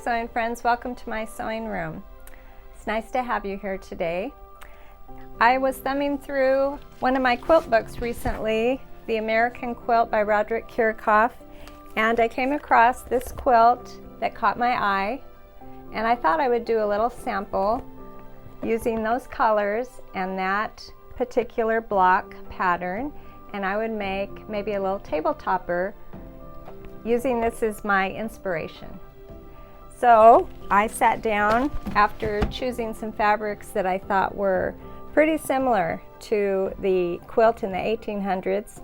sewing friends, welcome to my sewing room. It's nice to have you here today. I was thumbing through one of my quilt books recently, the American Quilt by Roderick Kiracofe, and I came across this quilt that caught my eye, and I thought I would do a little sample using those colors and that particular block pattern, and I would make maybe a little table topper using this as my inspiration. So I sat down after choosing some fabrics that I thought were pretty similar to the quilt in the 1800s.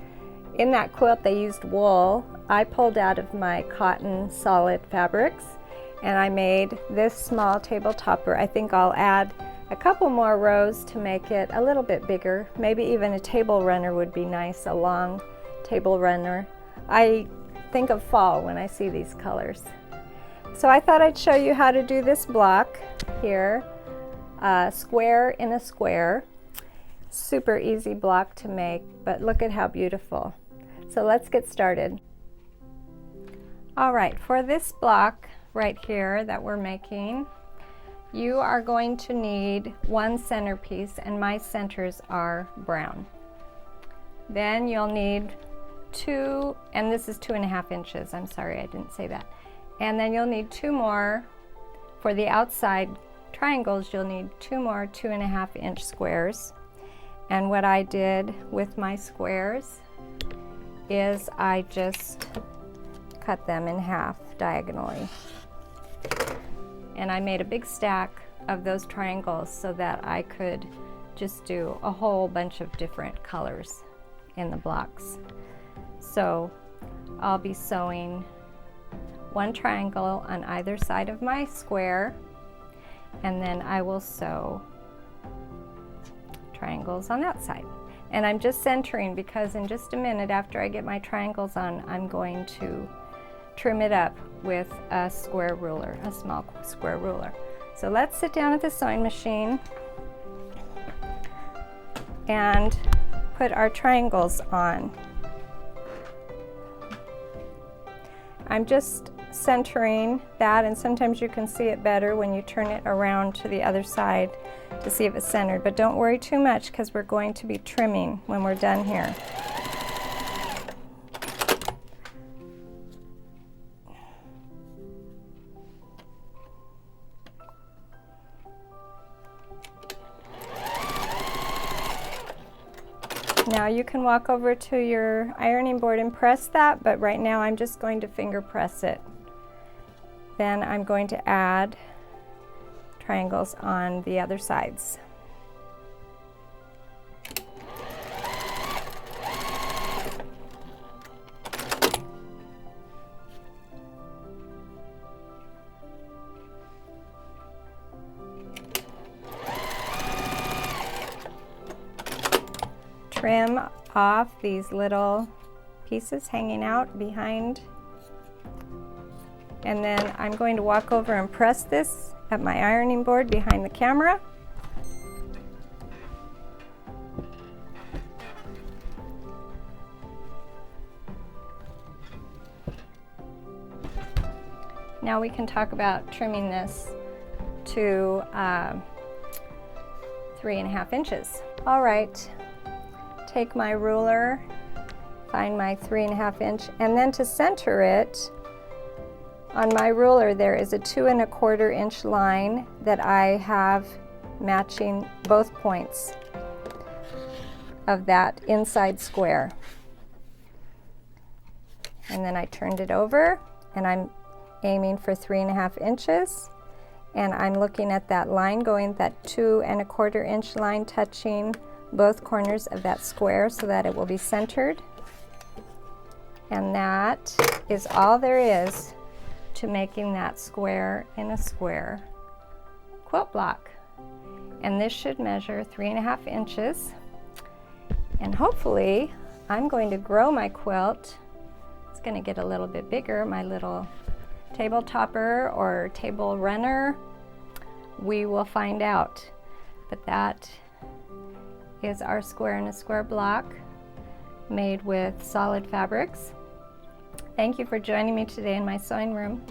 In that quilt they used wool. I pulled out of my cotton solid fabrics and I made this small table topper. I think I'll add a couple more rows to make it a little bit bigger. Maybe even a table runner would be nice, a long table runner. I think of fall when I see these colors. So I thought I'd show you how to do this block here, square in a square. Super easy block to make, but look at how beautiful. So let's get started. All right, for this block right here that we're making, you are going to need one centerpiece, and my centers are brown. Then you'll need two, and this is 2.5 inches. I'm sorry, I didn't say that. And then you'll need two more for the outside triangles. You'll need two more 2.5 inch squares. And what I did with my squares is I just cut them in half diagonally. And I made a big stack of those triangles so that I could just do a whole bunch of different colors in the blocks. So I'll be sewing one triangle on either side of my square, and then I will sew triangles on that side. And I'm just centering because in just a minute after I get my triangles on, I'm going to trim it up with a square ruler, a small square ruler. So let's sit down at the sewing machine and put our triangles on. I'm just centering that, and sometimes you can see it better when you turn it around to the other side to see if it's centered, but don't worry too much because we're going to be trimming when we're done here. Now you can walk over to your ironing board and press that, but right now I'm just going to finger press it. Then I'm going to add triangles on the other sides. Trim off these little pieces hanging out behind, and then I'm going to walk over and press this at my ironing board behind the camera. Now we can talk about trimming this to 3.5 inches. All right. Take my ruler, find my 3.5 inch, and then to center it, on my ruler there is a 2.25 inch line that I have matching both points of that inside square. And then I turned it over, and I'm aiming for 3.5 inches, and I'm looking at that line going, that 2.25 inch line touching both corners of that square so that it will be centered. And that is all there is to making that square in a square quilt block. And this should measure 3.5 inches. And hopefully I'm going to grow my quilt. It's going to get a little bit bigger, my little table topper or table runner. We will find out. But that is our square in a square block made with solid fabrics. Thank you for joining me today in my sewing room.